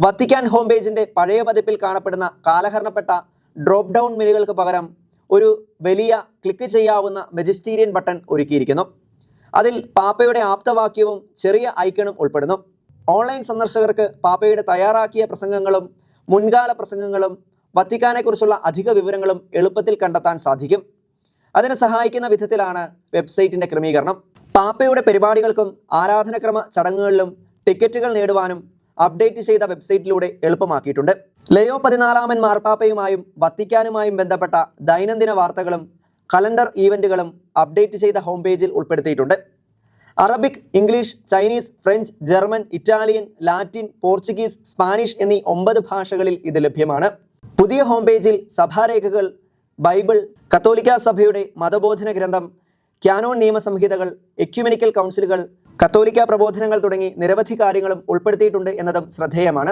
Vatican home പേജിന്റെ പഴയ പതിപ്പിൽ കാണപ്പെടുന്ന കാലഹരണപ്പെട്ട ഡ്രോപ്പ് ഡൗൺ മെനുകൾക്ക് പകരം ഒരു വലിയ ക്ലിക്ക് ചെയ്യാവുന്ന മെജസ്റ്റീരിയൻ ബട്ടൺ ഒരുക്കിയിരിക്കുന്നു. അതിൽ പാപ്പയുടെ ആപ്തവാക്യവും ചെറിയ ഐക്കണും ഉൾപ്പെടുന്നു. ഓൺലൈൻ സന്ദർശകർക്ക് പാപ്പയുടെ തയ്യാറാക്കിയ പ്രസംഗങ്ങളും മുൻകാല പ്രസംഗങ്ങളും വത്തിക്കാനെക്കുറിച്ചുള്ള അധിക വിവരങ്ങളും എളുപ്പത്തിൽ കണ്ടെത്താൻ സാധിക്കും. അതിന് സഹായിക്കുന്ന വിധത്തിലാണ് വെബ്സൈറ്റിന്റെ ക്രമീകരണം. പാപ്പയുടെ പരിപാടികൾക്കും ആരാധനക്രമ ചടങ്ങുകളിലും ടിക്കറ്റുകൾ നേടുവാനും അപ്ഡേറ്റ് ചെയ്ത വെബ്സൈറ്റിലൂടെ എളുപ്പമാക്കിയിട്ടുണ്ട്. ലയോ 14 മാർപ്പാപ്പയുമായും വത്തിക്കാനുമായും ബന്ധപ്പെട്ട ദൈനംദിന വാർത്തകളും കലണ്ടർ ഈവന്റുകളും അപ്ഡേറ്റ് ചെയ്ത ഹോം പേജിൽ ഉൾപ്പെടുത്തിയിട്ടുണ്ട്. Arabic, English, Chinese, French, German, Italian, Latin, Portuguese, Spanish എന്നീ 9 ഭാഷകളിൽ ഇത് ലഭ്യമാണ്. പുതിയ ഹോം പേജിൽ സഭാരേഖകൾ, ബൈബിൾ, കത്തോലിക്ക സഭയുടെ മതബോധന ഗ്രന്ഥം, ക്യാനോൺ നിയമസംഹിതകൾ, എക്യുമെനിക്കൽ കൗൺസിലുകൾ, കത്തോലിക്ക പ്രബോധനങ്ങൾ തുടങ്ങി നിരവധി കാര്യങ്ങളും ഉൾപ്പെടുത്തിയിട്ടുണ്ട് എന്നതും ശ്രദ്ധേയമാണ്.